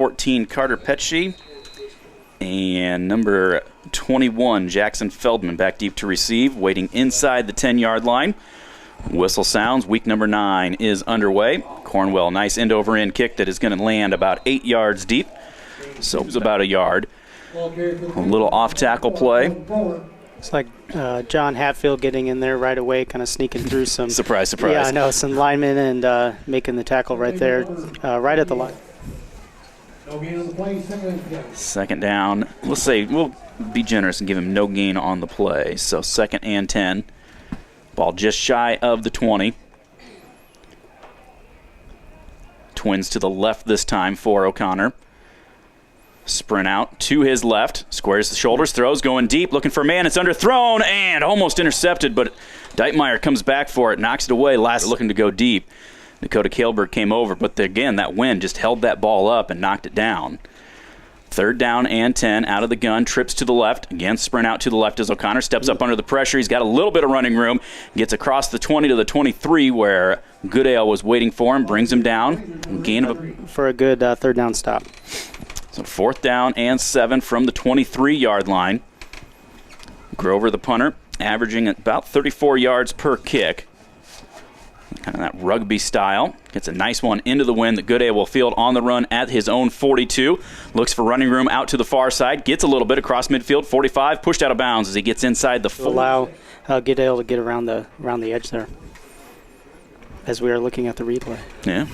14, Carter Petschy. And number 21, Jackson Feldman, back deep to receive, waiting inside the 10-yard line. Whistle sounds. Week number 9 is underway. Cornwell, nice end-over-end kick that is going to land about 8 yards deep. So it's about a yard. A little off-tackle play. It's like John Hatfield getting in there right away, kind of sneaking through some. Surprise, surprise. Yeah, I know, some linemen and making the tackle right there, right at the line. Second down. We'll be generous and give him no gain on the play. So 2nd and 10. Ball just shy of the 20. Twins to the left this time for O'Connor. Sprint out to his left. Squares the shoulders, throws, going deep, looking for a man. It's underthrown and almost intercepted, but Deitmeyer comes back for it, knocks it away. Last looking to go deep. Dakota Kailberg came over, but again, that wind just held that ball up and knocked it down. 3rd down and 10, out of the gun, trips to the left. Again, sprint out to the left as O'Connor steps up under the pressure. He's got a little bit of running room. Gets across the 20 to the 23 where Goodale was waiting for him. Brings him down. Gain of for a good 3rd down stop. So 4th down and 7 from the 23-yard line. Grover, the punter, averaging about 34 yards per kick. Kind of that rugby style. Gets a nice one into the wind that Goodale will field on the run at his own 42. Looks for running room out to the far side. Gets a little bit across midfield. 45, pushed out of bounds as he gets inside the 40. Allow Goodale to get around the edge there as we are looking at the replay. Yeah.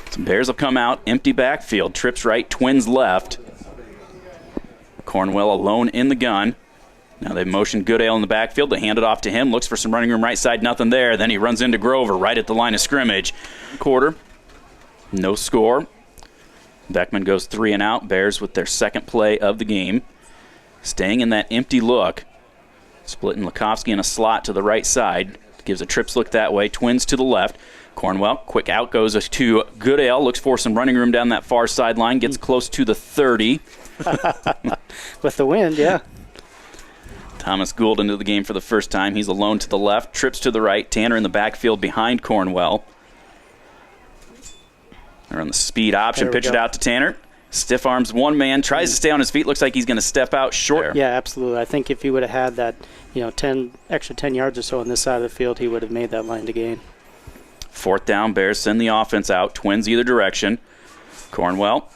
Some Bears will come out. Empty backfield. Trips right. Twins left. Cornwell alone in the gun. Now they've motioned Goodale in the backfield. They hand it off to him. Looks for some running room right side. Nothing there. Then he runs into Grover right at the line of scrimmage. Quarter. No score. Beckman goes 3 and out. Bears with their 2nd play of the game. Staying in that empty look. Splitting Lukovsky in a slot to the right side. Gives a trips look that way. Twins to the left. Cornwell, quick out goes to Goodale. Looks for some running room down that far sideline. Gets close to the 30. With the wind, yeah. Thomas Gould into the game for the first time. He's alone to the left. Trips to the right. Tanner in the backfield behind Cornwell. They're on the speed option. Pitch it out to Tanner. Stiff arms one man. Tries to stay on his feet. Looks like he's going to step out short. Yeah, absolutely. I think if he would have had that, extra 10 yards or so on this side of the field, he would have made that line to gain. 4th down. Bears send the offense out. Twins either direction. Cornwell.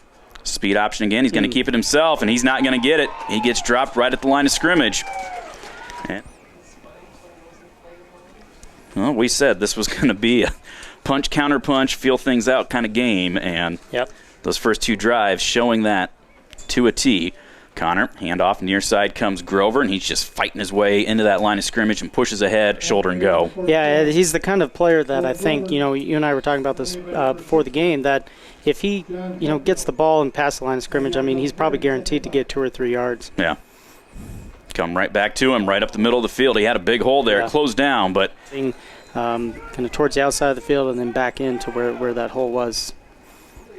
Speed option again. He's going to keep it himself, and he's not going to get it. He gets dropped right at the line of scrimmage. Well, we said this was going to be a punch, counter punch, feel things out kind of game, and those first 2 drives showing that to a T. Connor, handoff, near side comes Grover, and he's just fighting his way into that line of scrimmage and pushes ahead, shoulder and go. Yeah, he's the kind of player that I think, you and I were talking about this before the game, that if he, gets the ball and past the line of scrimmage, I mean, he's probably guaranteed to get 2 or 3 yards. Yeah. Come right back to him, right up the middle of the field. He had a big hole there. It closed down, but kind of towards the outside of the field and then back into where that hole was.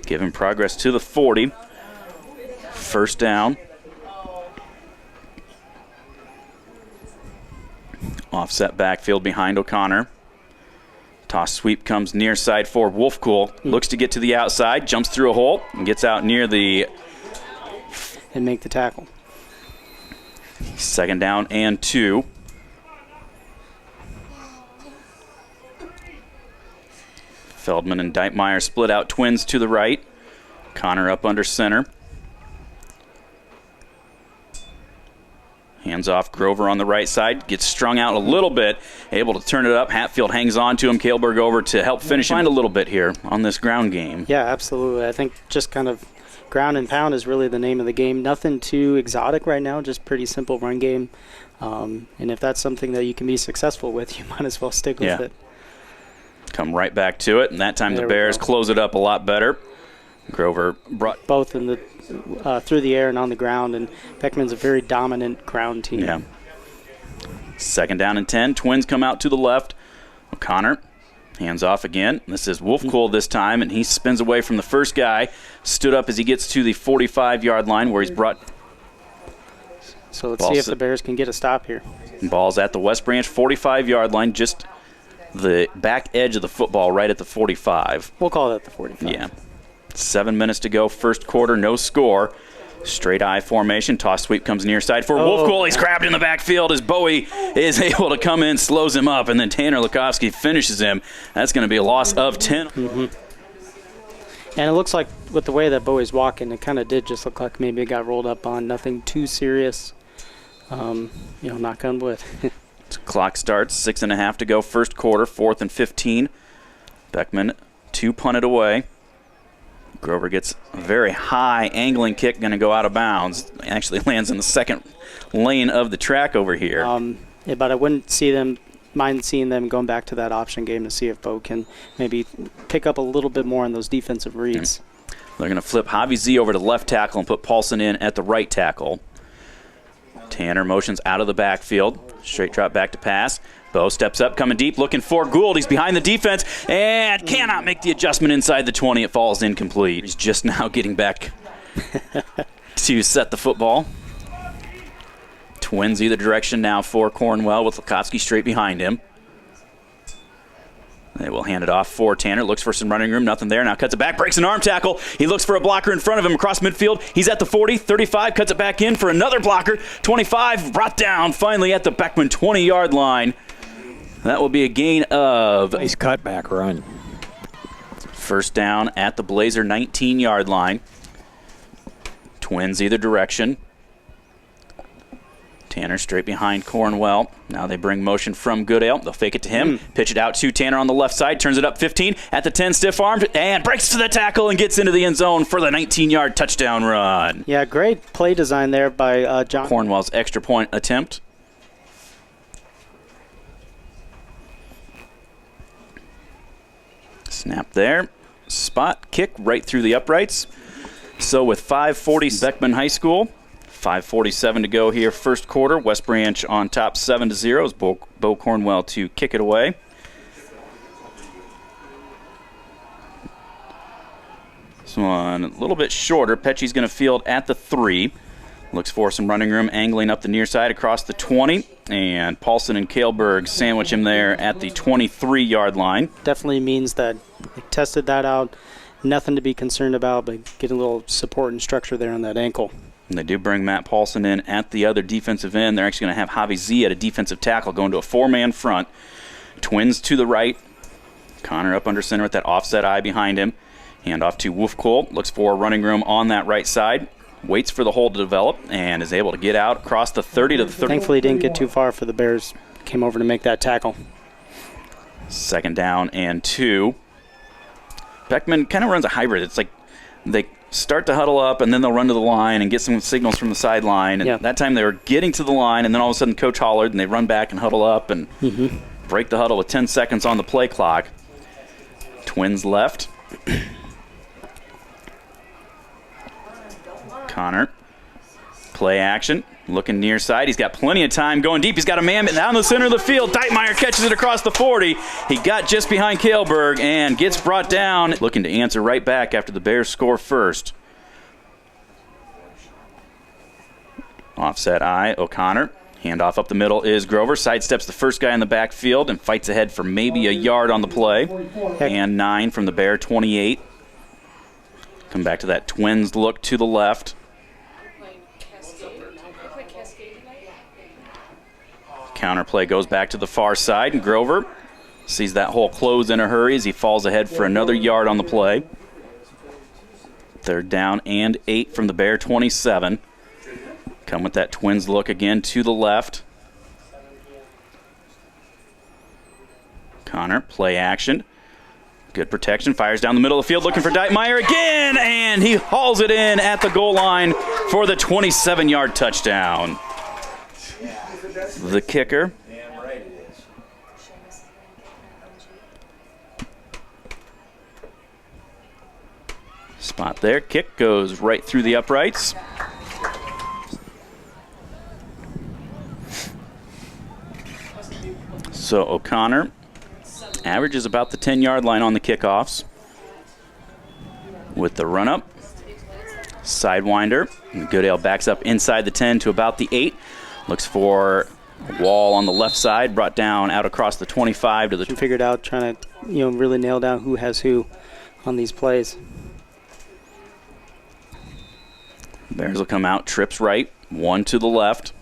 Give him progress to the 40. 1st down. Offset backfield behind O'Connor. Toss sweep comes near side for Wolfcool. Looks to get to the outside, jumps through a hole, and gets out near the... And make the tackle. 2nd down and 2. Feldman and Deitmeyer split out. Twins to the right. Connor up under center. Hands off Grover on the right side. Gets strung out a little bit. Able to turn it up. Hatfield hangs on to him. Kailberg over to help finish him. Find a little bit here on this ground game. Yeah, absolutely. I think just kind of ground and pound is really the name of the game. Nothing too exotic right now. Just pretty simple run game. And if that's something that you can be successful with, you might as well stick with it. Come right back to it. And that time the Bears close it up a lot better. Grover brought both in the through the air and on the ground, and Beckman's a very dominant ground team. Yeah. 2nd down and 10. Twins come out to the left. O'Connor hands off again. This is Wolfcool this time, and he spins away from the first guy. Stood up as he gets to the 45-yard line where he's brought. So let's see if the Bears can get a stop here. Ball's at the West Branch 45-yard line, just the back edge of the football right at the 45. We'll call that the 45. Yeah. 7 minutes to go, first quarter, no score. Straight I formation, toss sweep comes near side for Wolfcool. He's grabbed in the backfield as Bowie is able to come in, slows him up, and then Tanner Lukowski finishes him. That's going to be a loss of 10. And it looks like with the way that Bowie's walking, it kind of did just look like maybe it got rolled up on. Nothing too serious. Knock on wood. Clock starts, 6.5 to go, first quarter, 4th and 15. Beckman 2 punted away. Grover gets a very high angling kick, going to go out of bounds. Actually lands in the second lane of the track over here. But I wouldn't mind seeing them going back to that option game to see if Bo can maybe pick up a little bit more on those defensive reads. They're going to flip Javi Z over to the left tackle and put Paulson in at the right tackle. Tanner motions out of the backfield. Straight drop back to pass. Bo steps up, coming deep, looking for Gould. He's behind the defense and cannot make the adjustment inside the 20. It falls incomplete. He's just now getting back to set the football. Twins either direction now for Cornwell with Lukowski straight behind him. They will hand it off for Tanner. Looks for some running room. Nothing there. Now cuts it back. Breaks an arm tackle. He looks for a blocker in front of him across midfield. He's at the 40, 35. Cuts it back in for another blocker. 25. Brought down finally at the Beckman 20-yard line. That will be a gain of... Nice cutback run. First down at the Blazer 19-yard line. Twins either direction. Tanner straight behind Cornwell. Now they bring motion from Goodale. They'll fake it to him. Pitch it out to Tanner on the left side. Turns it up 15 at the 10, stiff armed, and breaks to the tackle and gets into the end zone for the 19-yard touchdown run. Yeah, great play design there by John. Cornwell's extra point attempt. Snap there. Spot kick right through the uprights. So with 5:40, Beckman High School. 5:47 to go here, first quarter. West Branch on top 7-0 as Bo Cornwell to kick it away. This one a little bit shorter. Pecci's going to field at the 3. Looks for some running room, angling up the near side across the 20. And Paulson and Kaleberg sandwich him there at the 23-yard line. Definitely means that they tested that out. Nothing to be concerned about, but getting a little support and structure there on that ankle. And they do bring Matt Paulson in at the other defensive end. They're actually going to have Javi Z at a defensive tackle going to a 4-man front. Twins to the right. Connor up under center with that offset eye behind him. Hand off to Wolfcool. Looks for running room on that right side. Waits for the hole to develop and is able to get out across the 30 to the 30. Thankfully didn't get too far for the Bears. Came over to make that tackle. Second down and 2. Beckman kind of runs a hybrid. It's like they start to huddle up, and then they'll run to the line and get some signals from the sideline. And that time they were getting to the line, and then all of a sudden Coach hollered, and they run back and huddle up and break the huddle with 10 seconds on the play clock. Twins left. Connor. Play action. Looking near side. He's got plenty of time going deep. He's got a man down the center of the field. Deitmeyer catches it across the 40. He got just behind Kaleberg and gets brought down. Looking to answer right back after the Bears score first. Offset eye, O'Connor. Handoff up the middle is Grover. Sidesteps the first guy in the backfield and fights ahead for maybe a yard on the play. And 9 from the Bear 28. Come back to that Twins look to the left. Counterplay goes back to the far side, and Grover sees that hole close in a hurry as he falls ahead for another yard on the play. Third down and 8 from the Bear 27. Come with that Twins look again to the left. Connor, play action. Good protection, fires down the middle of the field looking for Deitmeyer again, and he hauls it in at the goal line for the 27-yard touchdown. The kicker. Spot there. Kick goes right through the uprights. So O'Connor averages about the 10-yard line on the kickoffs. With the run-up. Sidewinder. Goodale backs up inside the 10 to about the 8. Looks for a wall on the left side, brought down out across the 25 to the... Figured out, trying to really nail down who has who on these plays. Bears will come out, trips right, one to the left.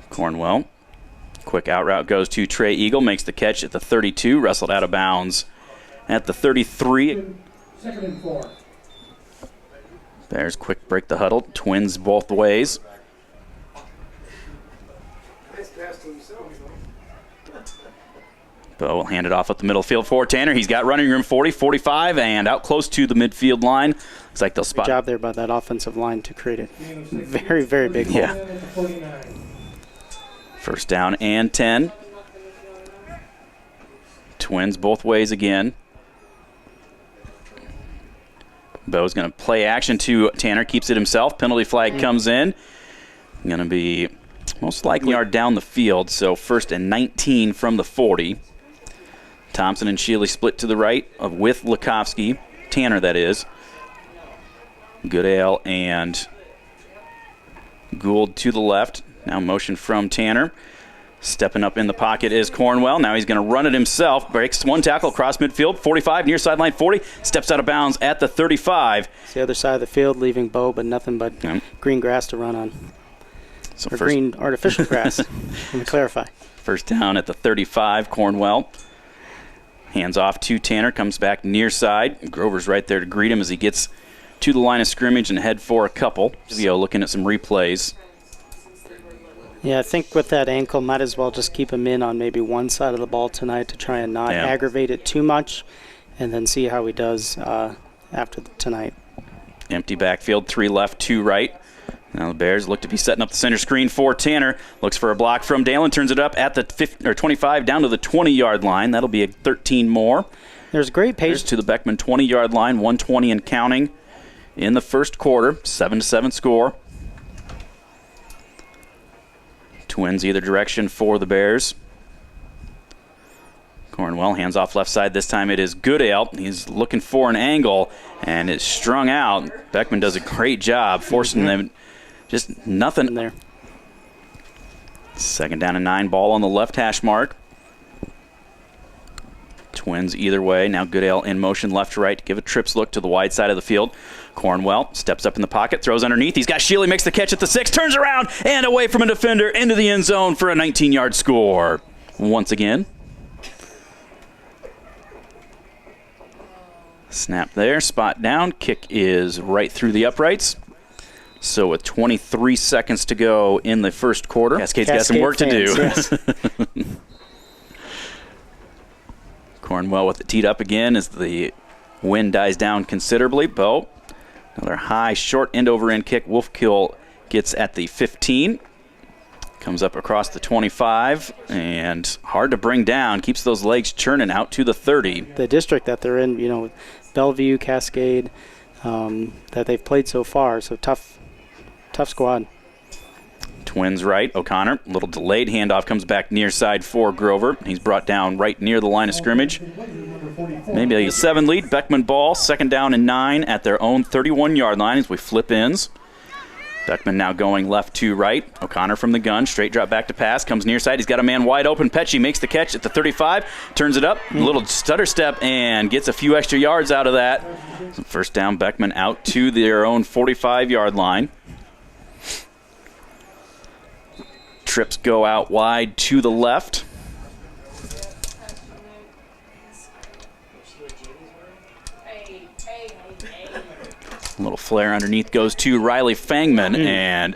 Cornwell. Quick out route goes to Trey Eagle, makes the catch at the 32, wrestled out of bounds at the 33. 2nd and 4. Bears quick break the huddle, Twins both ways. Bo will hand it off up the middle field for Tanner. He's got running room 40, 45, and out close to the midfield line. Looks like they'll spot. Good job there by that offensive line to create a very, very big hole. Yeah. First down and 10. Twins both ways again. Bo's going to play action to Tanner, keeps it himself. Penalty flag comes in. Going to be most likely yard down the field, so 1st and 19 from the 40. Thompson and Shealy split to the right with Lukovsky. Tanner, that is. Goodale and Gould to the left. Now motion from Tanner. Stepping up in the pocket is Cornwell. Now he's going to run it himself. Breaks one tackle across midfield. 45, near sideline 40. Steps out of bounds at the 35. It's the other side of the field, leaving Bo, but nothing but green grass to run on. So or green artificial grass. Let me clarify. First down at the 35, Cornwell. Hands off to Tanner, comes back near side. Grover's right there to greet him as he gets to the line of scrimmage and head for a couple. Vio looking at some replays. Yeah, I think with that ankle, might as well just keep him in on maybe one side of the ball tonight to try and not aggravate it too much, and then see how he does after tonight. Empty backfield, 3 left, 2 right. Now the Bears look to be setting up the center screen for Tanner. Looks for a block from Dalen, turns it up at the 25 down to the 20-yard line. That'll be a 13 more. There's great pace to the Beckman 20-yard line, 120 and counting in the first quarter. 7-7 score. Twins either direction for the Bears. Cornwell hands off left side. This time it is Goodale. He's looking for an angle, and it's strung out. Beckman does a great job forcing them. Just nothing there. 2nd down and 9, ball on the left hash mark. Twins either way. Now Goodale in motion left to right to give a trips look to the wide side of the field. Cornwell steps up in the pocket, throws underneath. He's got Shealy, makes the catch at the 6, turns around and away from a defender into the end zone for a 19-yard score. Once again. Snap there, spot down. Kick is right through the uprights. So with 23 seconds to go in the first quarter, Cascade's got some work to do. Yes. Cornwell with it teed up again as the wind dies down considerably. Bo, another high, short end-over-end kick. Wolfkill gets at the 15. Comes up across the 25, and hard to bring down. Keeps those legs churning out to the 30. The district that they're in, you know, Bellevue, Cascade, that they've played so far, so tough squad. Twins right, O'Connor, little delayed handoff, comes back near side for Grover. He's brought down right near the line of scrimmage. Maybe a 7 lead, Beckman ball, 2nd down and 9 at their own 31-yard line as we flip ins. Beckman now going left to right. O'Connor from the gun, straight drop back to pass, comes near side. He's got a man wide open. Pecci makes the catch at the 35, turns it up, a little stutter step, and gets a few extra yards out of that. So first down, Beckman out to their own 45-yard line. Trips go out wide to the left. A little flare underneath goes to Riley Fangman and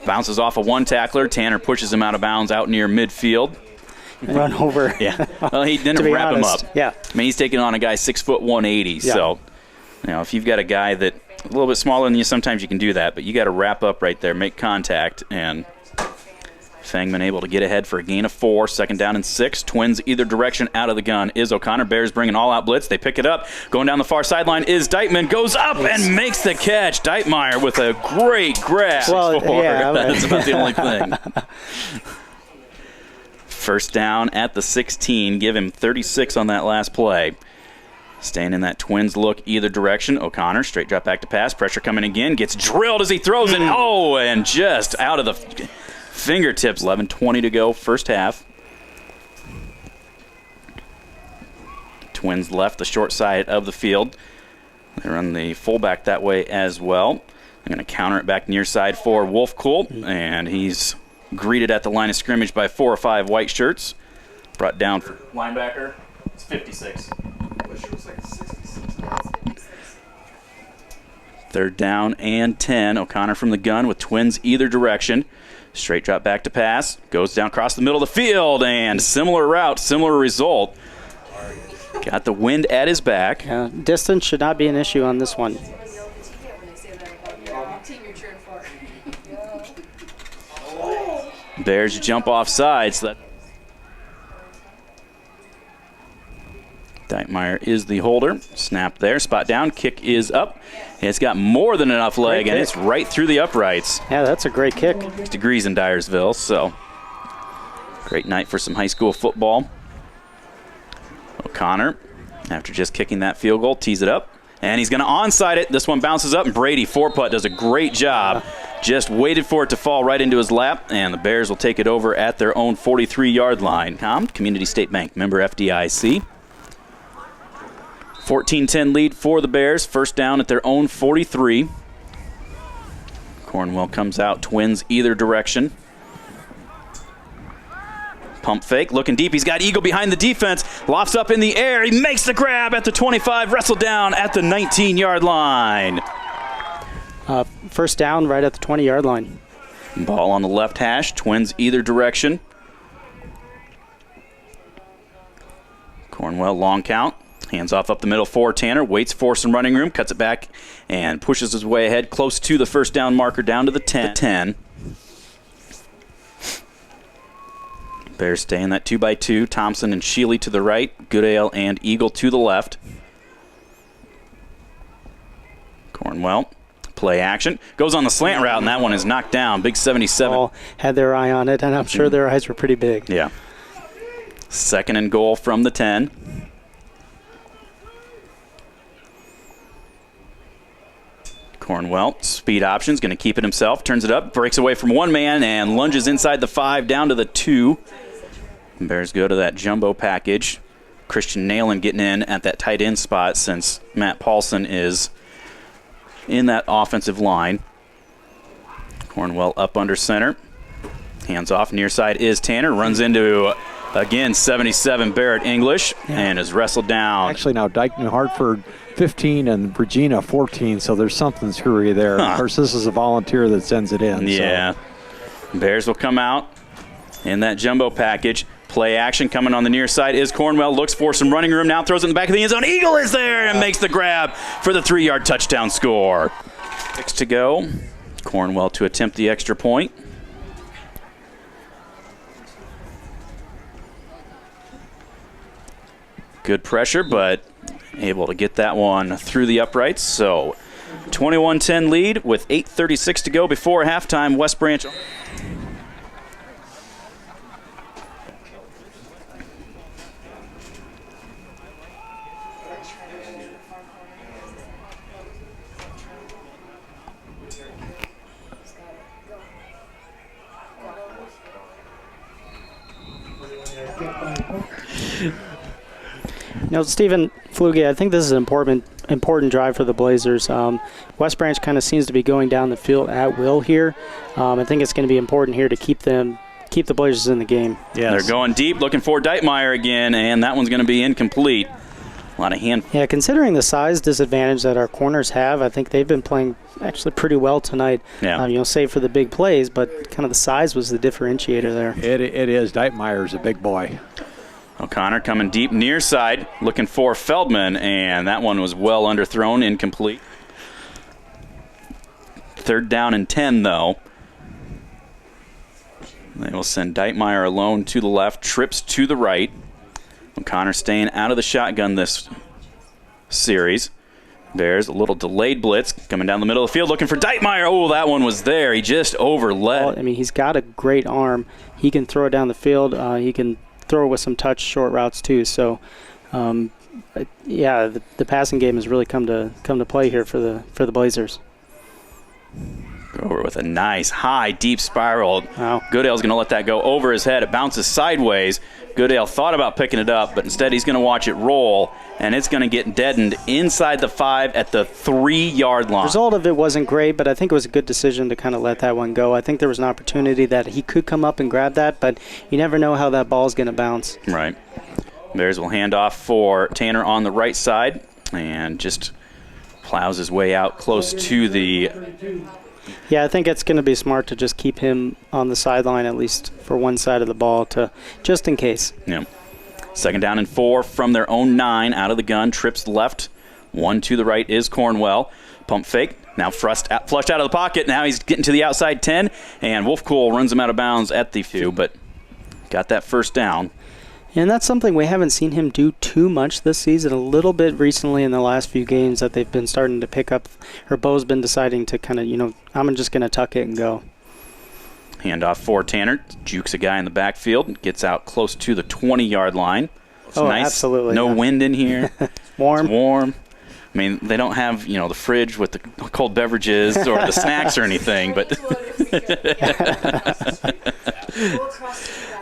bounces off of one tackler. Tanner pushes him out of bounds out near midfield. Run over. Yeah. Well, he didn't wrap him up. Yeah. I mean, he's taking on a guy 6'1", 180. Yeah. So, you know, if you've got a guy that a little bit smaller than you, sometimes you can do that. But you got to wrap up right there, make contact, and Fangman able to get ahead for a gain of 4, 2nd down and 6. Twins either direction out of the gun is O'Connor. Bears bring an all-out blitz. They pick it up. Going down the far sideline is Deitman. Goes up and makes the catch. Deitmeyer with a great grab. Well, yeah, that's about the only thing. First down at the 16. Give him 36 on that last play. Staying in that Twins look either direction. O'Connor straight drop back to pass. Pressure coming again. Gets drilled as he throws it. Oh, and just out of the fingertips. 11:20 to go, first half. Twins left the short side of the field. They run the fullback that way as well. They're going to counter it back near side for Wolf Colt, and he's greeted at the line of scrimmage by 4 or 5 white shirts. Brought down for linebacker. It's 56. Third down and 10. O'Connor from the gun with twins either direction. Straight drop back to pass. Goes down across the middle of the field, and similar route, similar result. Got the wind at his back. Yeah, distance should not be an issue on this one. Bears jump offside. So that Deitmeyer is the holder. Snap there, spot down, kick is up. It's got more than enough leg, and it's right through the uprights. Yeah, that's a great kick. 6 degrees in Dyersville, so great night for some high school football. O'Connor, after just kicking that field goal, tees it up, and he's going to onside it. This one bounces up, and Brady, 4-putt, does a great job. Just waited for it to fall right into his lap, and the Bears will take it over at their own 43-yard line. Community State Bank, member FDIC. 14-10 lead for the Bears. First down at their own 43. Cornwell comes out, twins either direction. Pump fake, looking deep. He's got Eagle behind the defense. Lofts up in the air. He makes the grab at the 25. Wrestled down at the 19-yard line. First down right at the 20-yard line. Ball on the left hash. Twins either direction. Cornwell long count. Hands off up the middle for Tanner. Waits for some running room. Cuts it back and pushes his way ahead close to the first down marker down to the 10. Bears stay in that 2x2. Thompson and Sheely to the right. Goodale and Eagle to the left. Cornwell. Play action. Goes on the slant route, and that one is knocked down. Big 77. All had their eye on it, and I'm sure their eyes were pretty big. Yeah. Second and goal from the 10. Cornwell, speed options, going to keep it himself. Turns it up, breaks away from one man, and lunges inside the 5 down to the 2. Bears go to that jumbo package. Christian Nalen getting in at that tight end spot since Matt Paulson is in that offensive line. Cornwell up under center. Hands off, near side is Tanner. Runs into, again, 77 Barrett English, and is wrestled down. Actually, now Dyke Hartford 15 and Regina 14, so there's something screwy there. Of course, this is a volunteer that sends it in. Yeah. So. Bears will come out in that jumbo package. Play action coming on the near side is Cornwell. Looks for some running room. Now throws it in the back of the end zone. Eagle is there and makes the grab for the 3-yard touchdown score. 6 to go. Cornwell to attempt the extra point. Good pressure, but able to get that one through the uprights. So 21-10 lead with 8:36 to go before halftime. West Branch. You know, Stephen Fluge, I think this is an important drive for the Blazers. West Branch kind of seems to be going down the field at will here. I think it's going to be important here to keep the Blazers in the game. Yeah, they're going deep, looking for Deitmeyer again, and that one's going to be incomplete. A lot of hand. Yeah, considering the size disadvantage that our corners have, I think they've been playing actually pretty well tonight. Yeah. Save for the big plays, but kind of the size was the differentiator there. It is. Deitmeyer's a big boy. O'Connor coming deep near side, looking for Feldman, and that one was well underthrown, incomplete. Third down and 10, though. They will send Deitmeyer alone to the left, trips to the right. O'Connor staying out of the shotgun this series. Bears a little delayed blitz coming down the middle of the field looking for Deitmeyer. Oh, that one was there. He just overlet. Well, I mean, he's got a great arm. He can throw it down the field. He can throw with some touch short routes too. So, yeah, the passing game has really come to play here for the Blazers. Over with a nice high deep spiral. Wow. Goodale's going to let that go over his head. It bounces sideways. Goodale thought about picking it up, but instead he's going to watch it roll, and it's going to get deadened inside the 5 at the 3-yard line. The result of it wasn't great, but I think it was a good decision to kind of let that one go. I think there was an opportunity that he could come up and grab that, but you never know how that ball is going to bounce. Right. Bears will hand off for Tanner on the right side, and just plows his way out close to the... Yeah, I think it's going to be smart to just keep him on the sideline, at least for one side of the ball, to just in case. Yeah. 2nd down and 4 from their own 9 out of the gun. Trips left. 1 to the right is Cornwell. Pump fake. Now flushed out of the pocket. Now he's getting to the outside 10, and Wolfcool runs him out of bounds at the 2, but got that 1st down. And that's something we haven't seen him do too much this season. A little bit recently in the last few games that they've been starting to pick up. Or Bo's been deciding to kind of, I'm just going to tuck it and go. Handoff for Tanner. Jukes a guy in the backfield. Gets out close to the 20-yard line. It's nice. Absolutely. No wind in here. Warm. It's warm. I mean, they don't have, the fridge with the cold beverages or the snacks or anything, but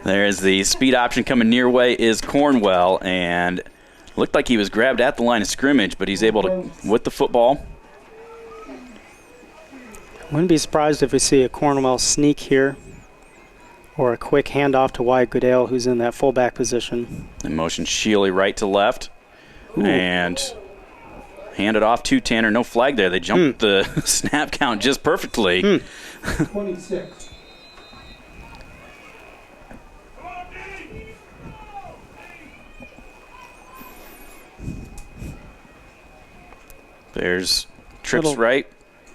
there's the speed option coming near way is Cornwell, and looked like he was grabbed at the line of scrimmage, but he's able to, with the football. Wouldn't be surprised if we see a Cornwell sneak here or a quick handoff to Wyatt Goodale, who's in that fullback position. In motion, Shealy right to left. Ooh. And hand it off to Tanner. No flag there. They jumped the snap count just perfectly. 26. There's trips right,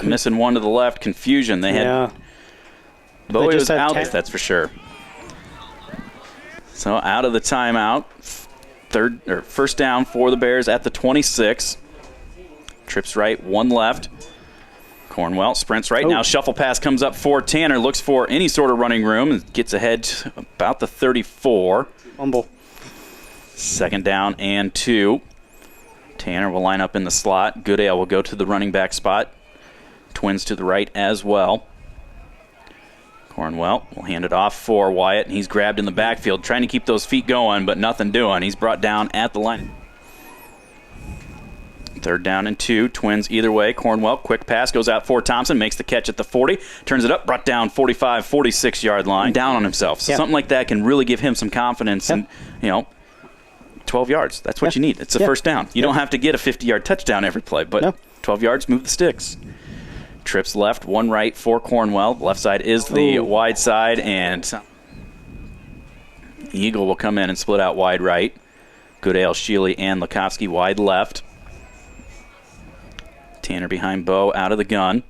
missing one to the left. Confusion. They had Bowie was out, that's for sure. So out of the timeout. 1st down for the Bears at the 26. Trips right, 1 left. Cornwell sprints right now. Shuffle pass comes up for Tanner. Looks for any sort of running room and gets ahead to about the 34. Fumble. 2nd down and 2. Tanner will line up in the slot. Goodale will go to the running back spot. Twins to the right as well. Cornwell will hand it off for Wyatt, and he's grabbed in the backfield, trying to keep those feet going, but nothing doing. He's brought down at the line. 3rd down and 2. Twins either way. Cornwell, quick pass, goes out for Thompson, makes the catch at the 40, turns it up, brought down 45, 46-yard line. Down on himself. So something like that can really give him some confidence. And, 12 yards. That's what you need. It's a 1st down. You don't have to get a 50-yard touchdown every play, but 12 yards, move the sticks. Trips left, 1 right for Cornwell. Left side is the wide side, and Eagle will come in and split out wide right. Goodale, Shealy, and Lukovsky wide left. Tanner behind Bo, out of the gun.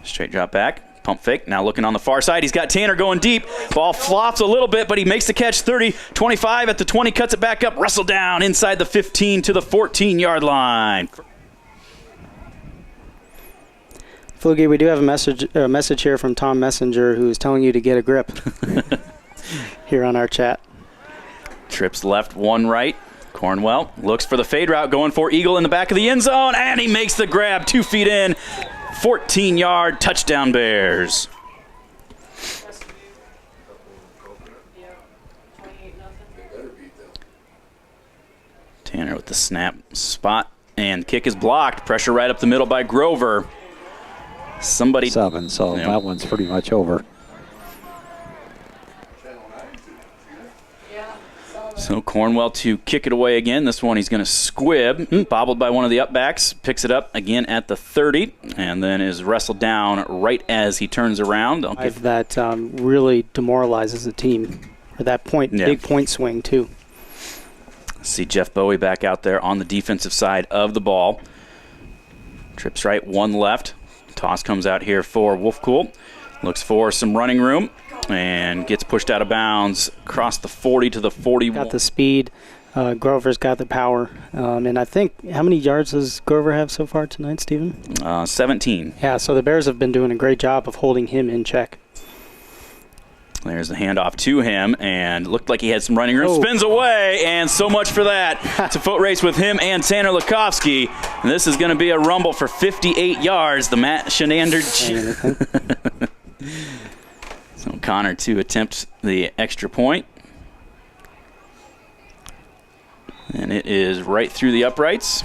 Straight drop back, pump fake. Now looking on the far side, he's got Tanner going deep. Ball flops a little bit, but he makes the catch. 30, 25 at the 20, cuts it back up, wrestle down inside the 15 to the 14-yard line. Flugie, we do have a message here from Tom Messenger, who is telling you to get a grip here on our chat. Trips left, 1 right. Cornwell looks for the fade route, going for Eagle in the back of the end zone, and he makes the grab, 2 feet in, 14-yard touchdown Bears. Tanner with the snap spot, and kick is blocked. Pressure right up the middle by Grover. 7, so that one's pretty much over. So Cornwell to kick it away again. This one he's going to squib. Bobbled by one of the upbacks. Picks it up again at the 30, and then is wrestled down right as he turns around. That really demoralizes the team. Or that big point swing, too. See Jeff Bowie back out there on the defensive side of the ball. Trips right, 1 left. Toss comes out here for Wolfcool. Looks for some running room and gets pushed out of bounds across the 40 to the 41. Got the speed. Grover's got the power. And I think, how many yards does Grover have so far tonight, Stephen? 17. Yeah, so the Bears have been doing a great job of holding him in check. There's the handoff to him, and looked like he had some running room. Spins away, and so much for that. It's a foot race with him and Tanner Lukovsky. And this is going to be a rumble for 58 yards. The Matt Shenander. So Connor to attempt the extra point. And it is right through the uprights.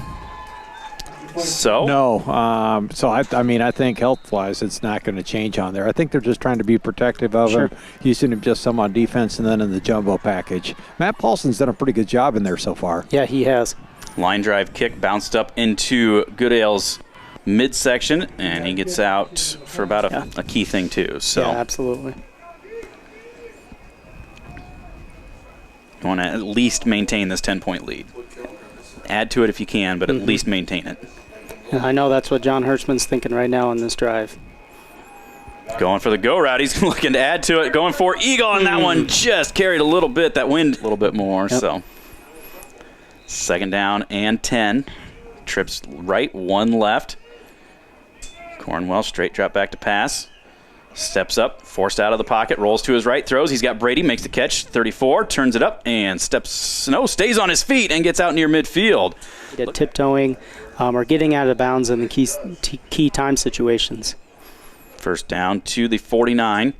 So No. I think health-wise, it's not going to change on there. I think they're just trying to be protective of him, using him just some on defense and then in the jumbo package. Matt Paulson's done a pretty good job in there so far. Yeah, he has. line drive kick bounced up into Goodale's midsection, and he gets out for about a key thing too. So yeah, absolutely. You want to at least maintain this 10-point lead. Add to it if you can, but at least maintain it. And I know that's what John Hirschman's thinking right now on this drive. Going for the go route. He's looking to add to it. Going for eagle on that one. Just carried a little bit. That wind a little bit more. Yep. So 2nd down and 10. Trips right, 1 left. Cornwell straight drop back to pass. Steps up, forced out of the pocket, rolls to his right, throws. He's got Brady, makes the catch, 34, turns it up, and stays on his feet and gets out near midfield. Tiptoeing or getting out of bounds in the key time situations. 1st down to the 49.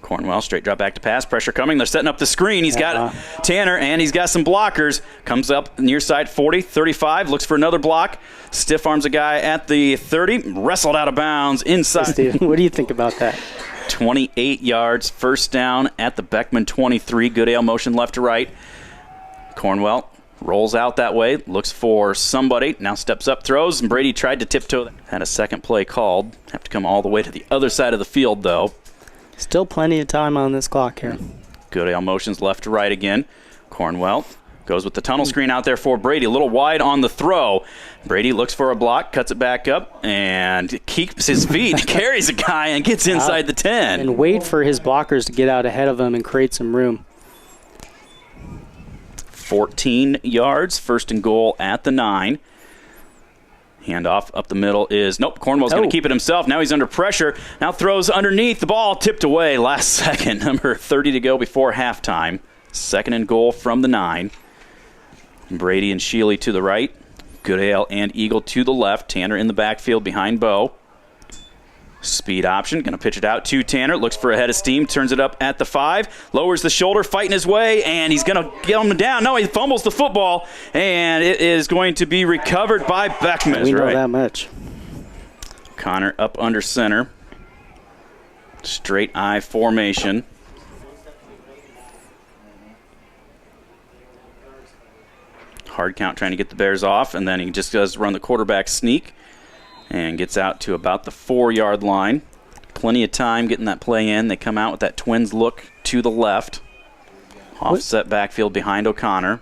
Cornwell straight drop back to pass. Pressure coming. They're setting up the screen. He's got Tanner, and he's got some blockers. Comes up near side 40, 35. Looks for another block. Stiff arms a guy at the 30. Wrestled out of bounds inside. Steven, what do you think about that? 28 yards. 1st down at the Beckman 23. Goodale motion left to right. Cornwell rolls out that way. Looks for somebody. Now steps up, throws. And Brady tried to tiptoe. Had a second play called. Have to come all the way to the other side of the field, though. Still plenty of time on this clock here. Goodale motions left to right again. Cornwell goes with the tunnel screen out there for Brady. A little wide on the throw. Brady looks for a block, cuts it back up, and keeps his feet, carries a guy, and gets inside the 10. And wait for his blockers to get out ahead of him and create some room. 14 yards, 1st and goal at the 9. Handoff up the middle is, Cornwell's going to keep it himself. Now he's under pressure. Now throws underneath. The ball tipped away last second. Number 30 to go before halftime. 2nd and goal from the 9. Brady and Shealy to the right. Goodale and Eagle to the left. Tanner in the backfield behind Bo. Speed option. Going to pitch it out to Tanner. Looks for a head of steam. Turns it up at the 5. Lowers the shoulder. Fighting his way. And he's going to get him down. No, he fumbles the football. And it is going to be recovered by Beckman. We know that much. Connor up under center. Straight I formation. Hard count trying to get the Bears off. And then he just does run the quarterback sneak. And gets out to about the 4-yard line. Plenty of time getting that play in. They come out with that Twins look to the left. Offset backfield behind O'Connor.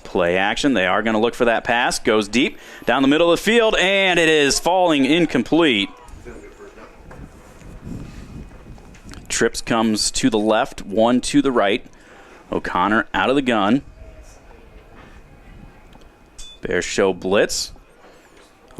Play action. They are going to look for that pass. Goes deep down the middle of the field, and it is falling incomplete. Trips comes to the left, 1 to the right. O'Connor out of the gun. Bears show blitz.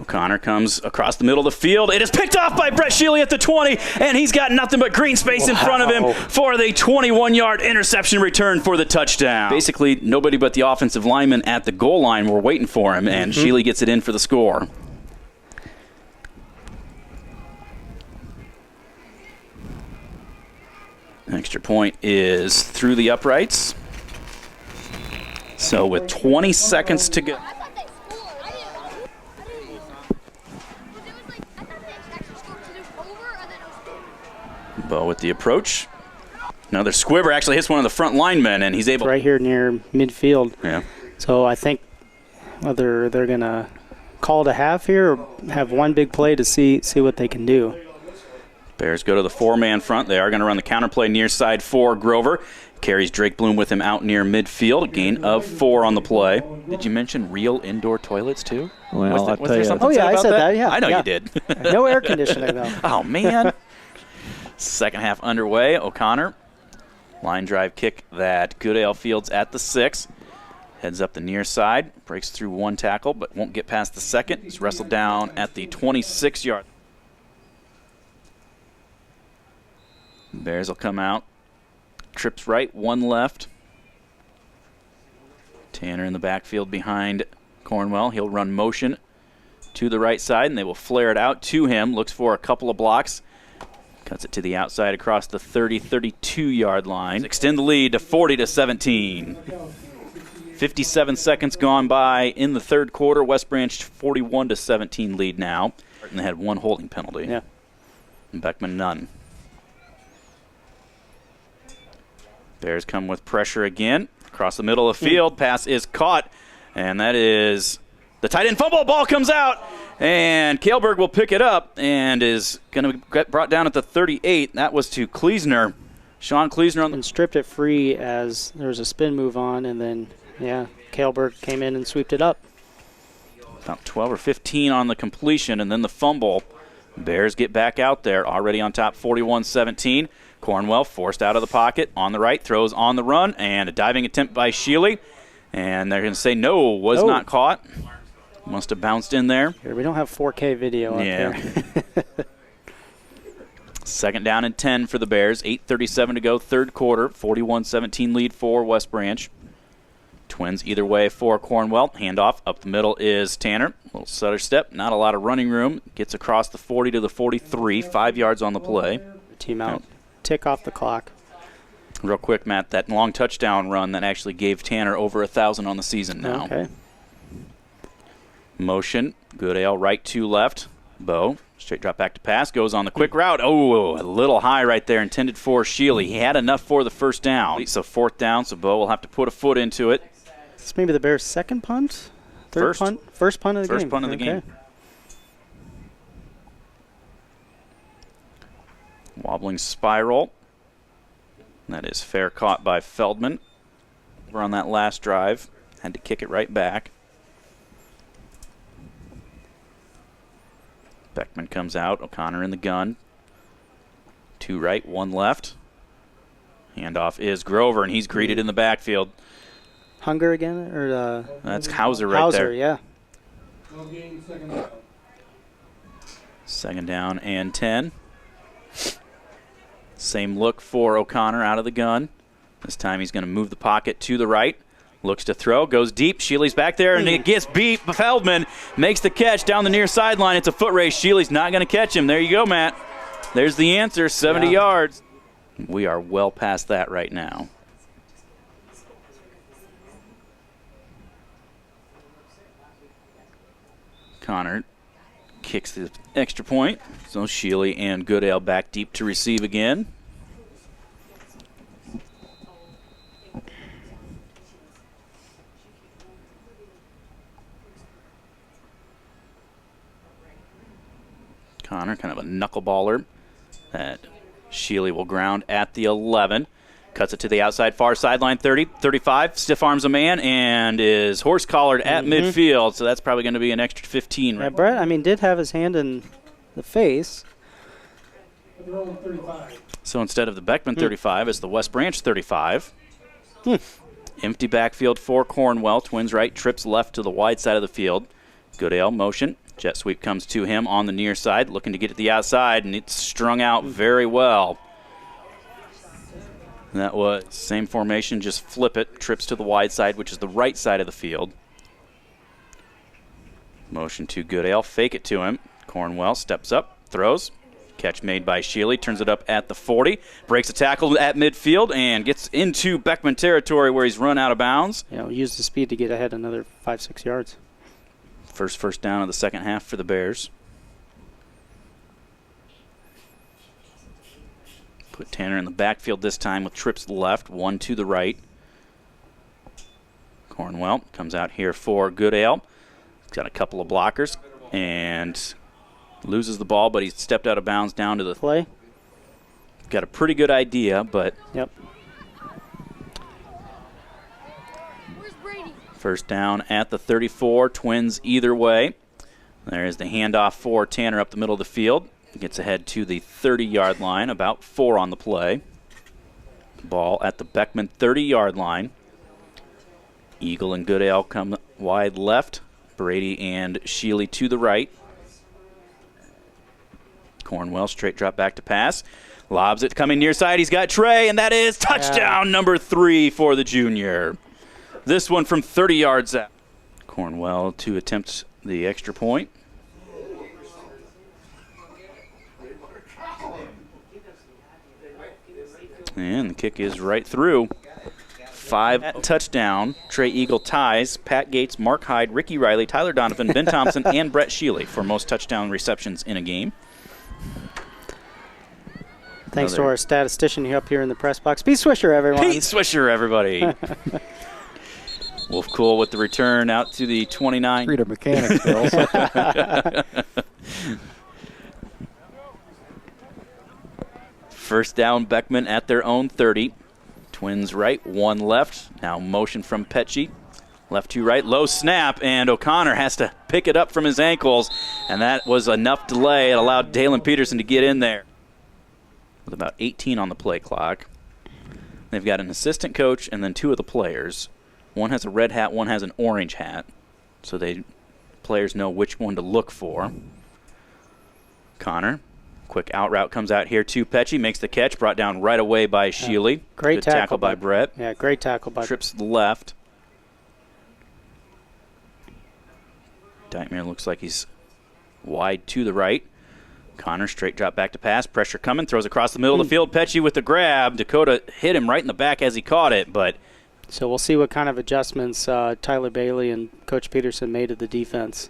O'Connor comes across the middle of the field. It is picked off by Brett Shealy at the 20, and he's got nothing but green space in front of him for the 21-yard interception return for the touchdown. Basically, nobody but the offensive linemen at the goal line were waiting for him, and Shealy gets it in for the score. Extra point is through the uprights. So with 20 seconds to go. Bo with the approach. Another squibber actually hits one of the front linemen, and he's able. Right here near midfield. Yeah. So I think whether they're going to call it a half here or have one big play to see what they can do. Bears go to the 4-man front. They are going to run the counterplay near side for Grover. Carries Drake Bloom with him out near midfield. A gain of 4 on the play. Did you mention real indoor toilets too? Well, was there something I about said that. Yeah, I know yeah. you did. No air conditioning though. Oh man. Second half underway. O'Connor. Line drive kick that Goodale fields at the 6. Heads up the near side. Breaks through 1 tackle, but won't get past the 2nd. He's wrestled down at the 26-yard. Bears will come out. Trips right, 1 left. Tanner in the backfield behind Cornwell. He'll run motion to the right side, and they will flare it out to him. Looks for a couple of blocks. Cuts it to the outside across the 32-yard line. Extend the lead to 40-17. 57 seconds gone by in the third quarter. West Branch 41-17 lead now. And they had one holding penalty. Yeah. And Beckman none. Bears come with pressure again. Across the middle of the field. Pass is caught. And that is the tight end fumble. Ball comes out. And Kaleberg will pick it up and is going to get brought down at the 38. That was to Kleesner. Sean Kleesner on the... And stripped it free as there was a spin move on, and then, yeah, Kaleberg came in and sweeped it up. About 12 or 15 on the completion, and then the fumble. Bears get back out there, already on top 41-17. Cornwell forced out of the pocket, on the right, throws on the run, and a diving attempt by Sheely. And they're going to say no, was not caught. Must have bounced in there. Here, we don't have 4K video up there. Second down and 10 for the Bears. 8:37 to go, third quarter. 41-17 lead for West Branch. Twins either way for Cornwell. Handoff up the middle is Tanner. Little stutter step, not a lot of running room. Gets across the 40 to the 43, 5 yards on the play. Team out. Tick off the clock. Real quick, Matt, that long touchdown run that actually gave Tanner over 1,000 on the season now. Okay. Motion, Goodale right to left. Bo, straight drop back to pass, goes on the quick route. Oh, a little high right there, intended for Sheely. He had enough for the first down. So fourth down, so Bo will have to put a foot into it. This may be the Bears' second punt? Third punt? First punt of the game. First punt of the game. Wobbling spiral. That is fair caught by Feldman. We're on that last drive. Had to kick it right back. Beckman comes out. O'Connor in the gun. 2 right, 1 left. Handoff is Grover, and he's greeted in the backfield. Hunger again? Or That's Hauser right Hauser, there. yeah. Second down and 10. Same look for O'Connor out of the gun. This time he's going to move the pocket to the right. Looks to throw, goes deep. Sheely's back there, and it gets beat. Feldman makes the catch down the near sideline. It's a foot race. Sheely's not going to catch him. There you go, Matt. There's the answer, 70 yards. We are well past that right now. Connor kicks the extra point. So Sheely and Goodale back deep to receive again. Connor, kind of a knuckleballer that Sheely will ground at the 11. Cuts it to the outside far sideline, 30, 35, stiff arms a man, and is horse collared at midfield. So that's probably going to be an extra 15. Yeah, Brett, I mean, did have his hand in the face. So instead of the Beckman 35, it's the West Branch 35. Empty backfield for Cornwell. Twins right, trips left to the wide side of the field. Goodale motion. Jet sweep comes to him on the near side, looking to get to the outside, and it's strung out very well. That was same formation, just flip it. Trips to the wide side, which is the right side of the field. Motion to Goodale, fake it to him. Cornwell steps up, throws. Catch made by Sheely, turns it up at the 40. Breaks a tackle at midfield and gets into Beckman territory where he's run out of bounds. Yeah, used the speed to get ahead another 5-6 yards. First down of the second half for the Bears. Put Tanner in the backfield this time with trips left, 1 to the right. Cornwell comes out here for Goodale. He's got a couple of blockers and loses the ball, but he stepped out of bounds down to the play. Got a pretty good idea, but first down at the 34. Twins either way. There's the handoff for Tanner up the middle of the field. Gets ahead to the 30-yard line, about 4 on the play. Ball at the Beckman 30-yard line. Eagle and Goodale come wide left. Brady and Sheely to the right. Cornwell straight drop back to pass. Lobs it coming near side. He's got Trey, and that is touchdown number 3 for the junior. This one from 30 yards out. Cornwell to attempt the extra point. And the kick is right through. 5 touchdown. Trey Eagle ties Pat Gates, Mark Hyde, Ricky Riley, Tyler Donovan, Ben Thompson, and Brett Shealy for most touchdown receptions in a game. Thanks to our statistician up here in the press box. Pete Swisher, everyone. Pete Swisher, everybody. Wolf Cool with the return out to the 29. Freedom mechanics, Bill. First down, Beckman at their own 30. Twins right, 1 left. Now motion from Petchy. Left to right, low snap, and O'Connor has to pick it up from his ankles, and that was enough delay. It allowed Dalen Peterson to get in there. With about 18 on the play clock. They've got an assistant coach and then 2 of the players. One has a red hat, one has an orange hat, so players know which one to look for. Connor, quick out route comes out here to Petchy, makes the catch, brought down right away by Shealy. Great Good tackle by Brett. Yeah, great tackle by Trips left. Dightmere looks like he's wide to the right. Connor straight drop back to pass. Pressure coming. Throws across the middle of the field. Petchy with the grab. Dakota hit him right in the back as he caught it. But so we'll see what kind of adjustments Tyler Bailey and Coach Peterson made to the defense.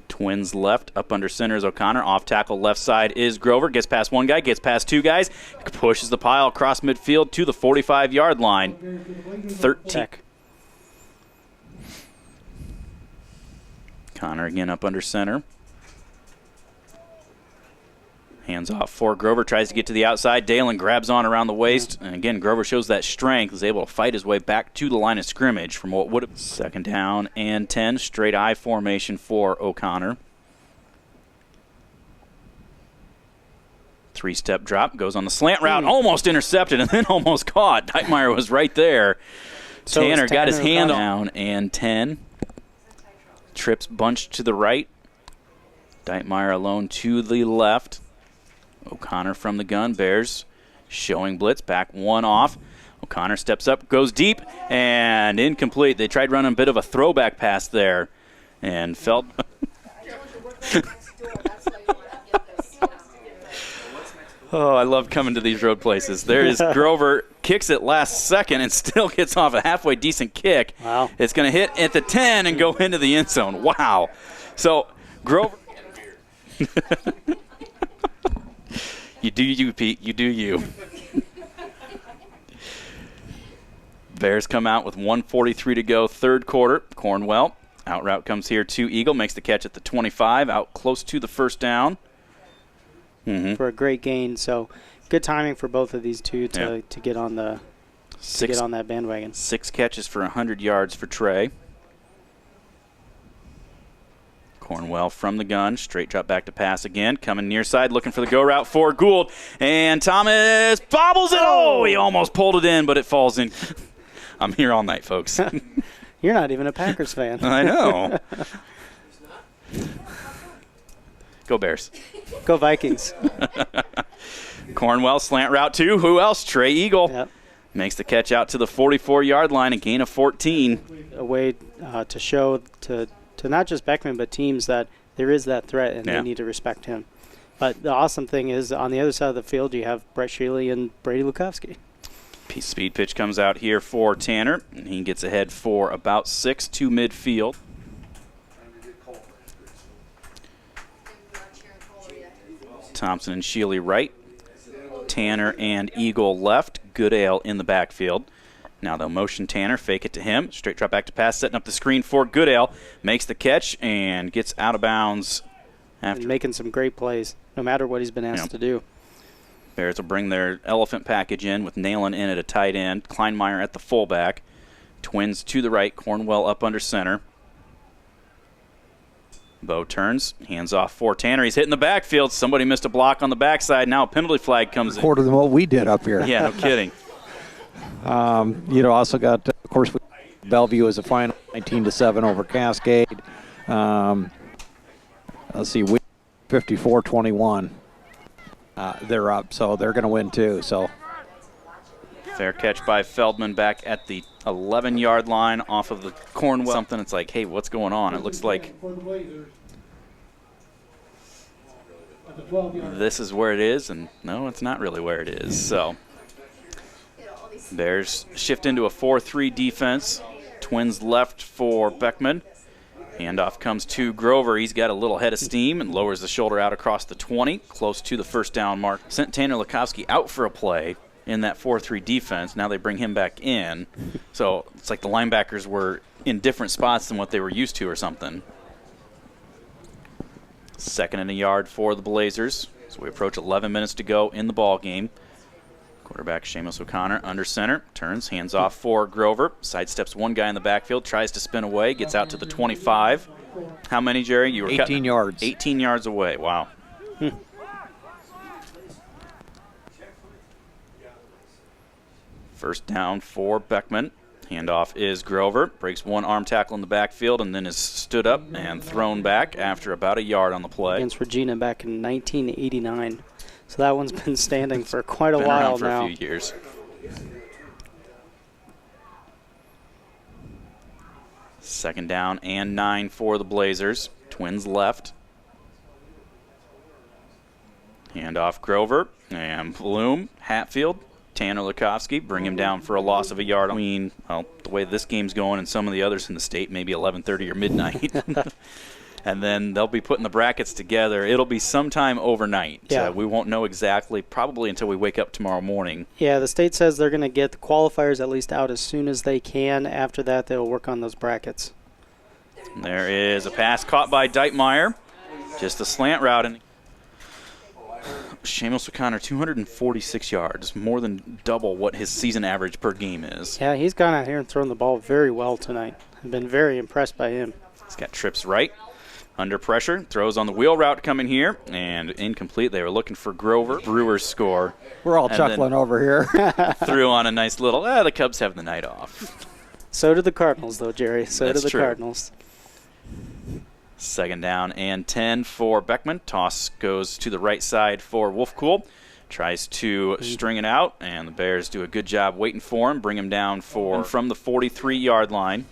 Twins left. Up under center is O'Connor. Off tackle left side is Grover. Gets past 1 guy. Gets past 2 guys. Pushes the pile across midfield to the 45-yard line. 13. Connor again up under center. Hands off for Grover, tries to get to the outside. Dalen grabs on around the waist. And again, Grover shows that strength, is able to fight his way back to the line of scrimmage from what would have been 2nd down and 10. Straight I formation for O'Connor. 3-step drop, goes on the slant route, almost intercepted and then almost caught. Dightmire was right there. So Tanner got his hand O'Connor. down and 10. Trips bunched to the right. Dightmire alone to the left. O'Connor from the gun. Bears showing blitz. Back 1 off. O'Connor steps up, goes deep, and incomplete. They tried running a bit of a throwback pass there and felt. Oh, I love coming to these road places. There is Grover, kicks it last second and still gets off a halfway decent kick. Wow. It's going to hit at the 10 and go into the end zone. Wow. So, Grover. You do you, Pete. You do you. Bears come out with 1:43 to go, 3rd quarter. Cornwell, out route comes here to Eagle, makes the catch at the 25, out close to the 1st down. For a great gain. So good timing for both of these two to get on the get on that bandwagon. 6 catches for 100 yards for Trey. Cornwell from the gun, straight drop back to pass again, coming near side, looking for the go route for Gould, and Thomas bobbles it. Oh, he almost pulled it in, but it falls in. I'm here all night, folks. You're not even a Packers fan. I know. Go Bears. Go Vikings. Cornwell slant route to who else? Trey Eagle. Yep. Makes the catch out to the 44-yard line, a gain of 14. A way to show to not just Beckman but teams that there is that threat and they need to respect him. But the awesome thing is on the other side of the field you have Brett Shealy and Brady Lukowski. Speed pitch comes out here for Tanner, and he gets ahead for about 6 to midfield. Thompson and Shealy right. Tanner and Eagle left. Goodale in the backfield. Now they'll motion Tanner, fake it to him. Straight drop back to pass, setting up the screen for Goodale. Makes the catch and gets out of bounds. And making some great plays, no matter what he's been asked to do. Bears will bring their elephant package in with Nalen in at a tight end. Kleinmeyer at the fullback. Twins to the right. Cornwell up under center. Bo turns, hands off for Tanner. He's hitting the backfield. Somebody missed a block on the backside. Now a penalty flag comes in. Quarter than what we did up here. Yeah, no kidding. Also got, of course, Bellevue as a final 19-7 over Cascade. Let's see, 54-21. They're up, so they're going to win too. So fair catch by Feldman back at the 11-yard line off of the Cornwell. Something it's like, hey, what's going on? It looks like this is where it is, and no, it's not really where it is. So Bears shift into a 4-3 defense. Twins left for Beckman. Handoff comes to Grover. He's got a little head of steam and lowers the shoulder out across the 20, close to the first down mark. Sent Tanner Lukowski out for a play in that 4-3 defense. Now they bring him back in. So it's like the linebackers were in different spots than what they were used to or something. 2nd and a yard for the Blazers. So we approach 11 minutes to go in the ball game. Quarterback Seamus O'Connor under center, turns, hands off for Grover, sidesteps one guy in the backfield, tries to spin away, gets out to the 25. How many, Jerry? You were 18 yards. 18 yards away. Wow. First down for Beckman. Handoff is Grover. Breaks one arm tackle in the backfield and then is stood up and thrown back after about a yard on the play. Against Regina back in 1989. So that one's been standing for quite a Been while around for now. a few years. Second down and 9 for the Blazers. Twins left. Handoff Grover and Bloom, Hatfield, Tanner Lukowski, bring him down for a loss of a yard. I mean, well, the way this game's going and some of the others in the state, maybe 11:30 or midnight. And then they'll be putting the brackets together. It'll be sometime overnight. Yeah. We won't know exactly, probably until we wake up tomorrow morning. Yeah, the state says they're going to get the qualifiers at least out as soon as they can. After that, they'll work on those brackets. There is a pass caught by Deitmeyer. Just a slant route. And Seamus O'Connor, 246 yards, more than double what his season average per game is. Yeah, he's gone out here and thrown the ball very well tonight. I've been very impressed by him. He's got trips right. Under pressure, throws on the wheel route coming here, and incomplete. They were looking for Grover. Brewers score. We're all And chuckling over here. Threw on a nice little, the Cubs have the night off. So did the Cardinals, though, Jerry. So That's did the true. Cardinals. Second down and 10 for Beckman. Toss goes to the right side for Wolfcool. Tries to string it out, and the Bears do a good job waiting for him. Bring him down from the 43-yard line.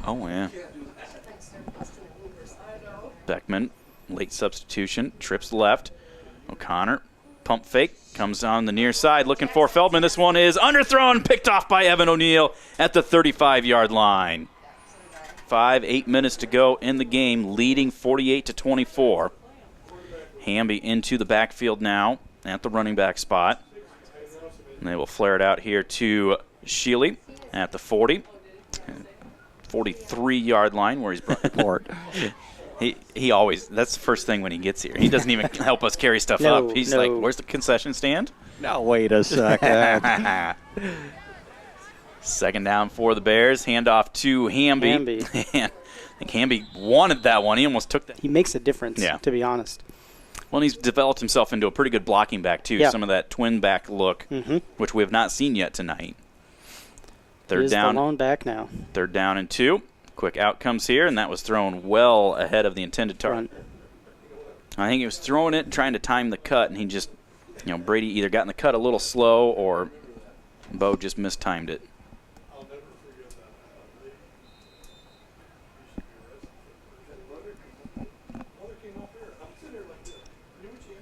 Oh, yeah. Beckman, late substitution, trips left. O'Connor, pump fake, comes on the near side looking for Feldman. This one is underthrown, picked off by Evan O'Neill at the 35-yard line. 8 minutes to go in the game, leading 48-24. Hamby into the backfield now at the running back spot. And they will flare it out here to Shealy at the 40. 43-yard line where he's brought Port. He always, that's the first thing when he gets here. He doesn't even help us carry stuff No, up. He's no. like, where's the concession stand? Now, wait a second. Second down for the Bears. Handoff to Hamby. Hamby. And I think Hamby wanted that one. He almost took that. He makes a difference, Yeah. to be honest. Well, and he's developed himself into a pretty good blocking back, too. Yeah. Some of that twin back look, which we have not seen yet tonight. He is the lone back now. 3rd down and 2. Quick out comes here, and that was thrown well ahead of the intended target. I think he was throwing it, trying to time the cut, and he just, Brady either got in the cut a little slow or Bo just mistimed it.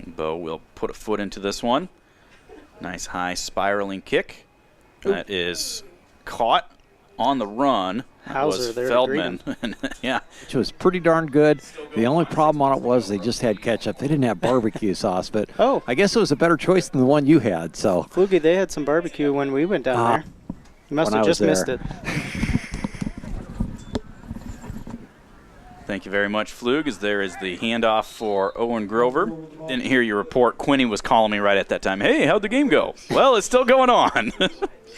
Bo will put a foot into this one. Nice high spiraling kick. That is caught on the run. That Hauser was there to Feldman. Yeah. Which was pretty darn good. The only problem on it was they just had ketchup. They didn't have barbecue sauce, but Oh. I guess it was a better choice than the one you had. So Fluky, they had some barbecue when we went down there. You must when have I was just missed there. it. Thank you very much, Flug, as there is the handoff for Owen Grover. Didn't hear your report. Quinny was calling me right at that time. Hey, how'd the game go? Well, it's still going on.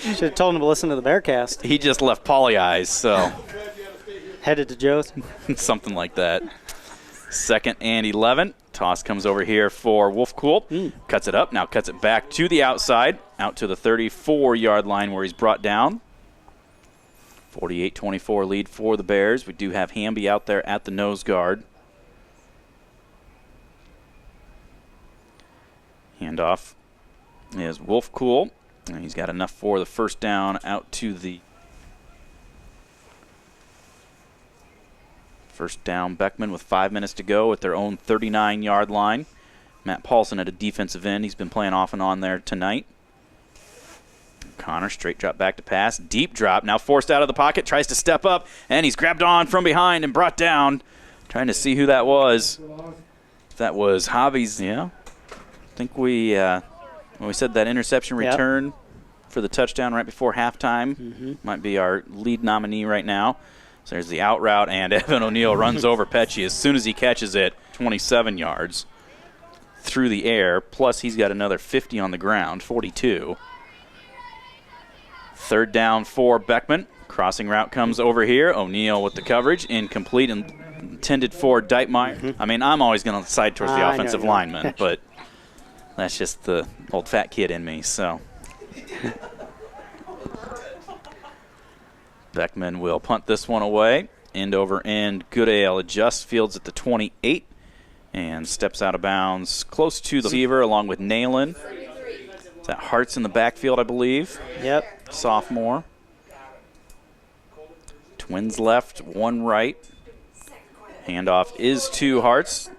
Should have told him to listen to the Bearcast. He just left Polly Eyes, so Headed to Joe's. something like that. 2nd and 11. Toss comes over here for Wolfcool. Cuts it up, now cuts it back to the outside, out to the 34-yard line where he's brought down. 48-24 lead for the Bears. We do have Hamby out there at the nose guard. Handoff is Wolfcool. And he's got enough for the first down out to the First down, Beckman with 5 minutes to go at their own 39-yard line. Matt Paulson at a defensive end. He's been playing off and on there tonight. Connor, straight drop back to pass. Deep drop, now forced out of the pocket, tries to step up, and he's grabbed on from behind and brought down. Trying to see who that was. That was Hobbies, yeah. I think when we said that interception return for the touchdown right before halftime, might be our lead nominee right now. So there's the out route, and Evan O'Neill runs over Pecci as soon as he catches it, 27 yards through the air, plus he's got another 50 on the ground, 42. Third down for Beckman. Crossing route comes over here. O'Neill with the coverage, incomplete and intended for Deitmeyer. I mean, I'm always going to side towards the offensive lineman, but that's just the old fat kid in me, so. Beckman will punt this one away. End over end. Goodale adjusts, fields at the 28, and steps out of bounds close to the receiver along with Nayland. Is that Hart's in the backfield, I believe? Yep. Sophomore. Twins left, one right. Handoff is to Hart's.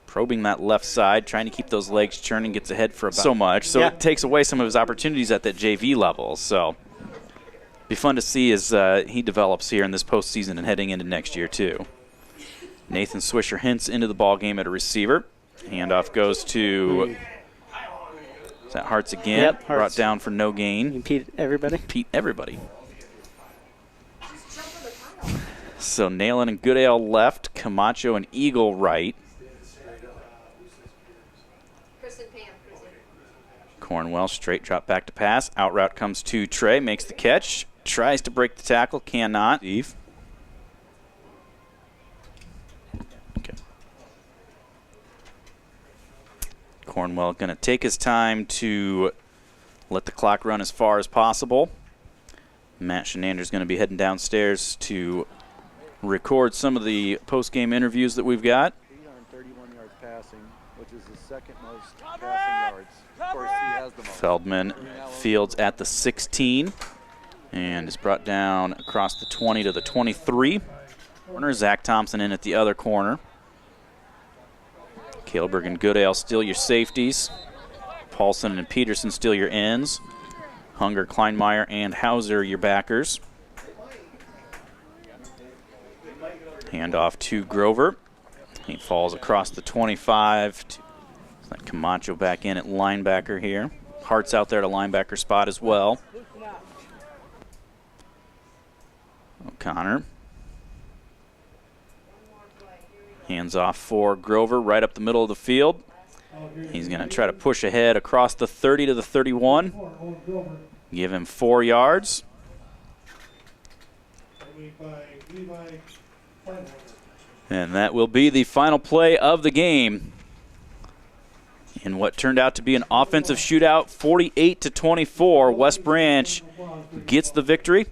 Probing that left side, trying to keep those legs churning, gets ahead for about so much. So it takes away some of his opportunities at that JV level. So be fun to see as he develops here in this postseason and heading into next year too. Nathan Swisher hints into the ball game at a receiver. Handoff goes to is that Hart's again. Yep, Hart's. Brought down for no gain. You Pete everybody. Pete everybody. So Nayland and Goodale left, Camacho and Eagle right. Cornwell straight drop back to pass. Out route comes to Trey, makes the catch, tries to break the tackle, cannot. Eve. Okay. Cornwell going to take his time to let the clock run as far as possible. Matt Shenander's going to be heading downstairs to record some of the post-game interviews that we've got. 831 yards passing, which is the second most passing yards. Of course, he has the most. Feldman fields at the 16 and is brought down across the 20 to the 23. Corner, Zach Thompson in at the other corner. Kaleberg and Goodale still your safeties. Paulson and Peterson still your ends. Hunger, Kleinmeyer, and Hauser your backers. Handoff to Grover. He falls across the 25. Let Camacho back in at linebacker here. Hart's out there at a linebacker spot as well. O'Connor. Hands off for Grover right up the middle of the field. He's going to try to push ahead across the 30 to the 31. Give him 4 yards. And that will be the final play of the game in what turned out to be an offensive shootout, 48-24. West Branch gets the victory.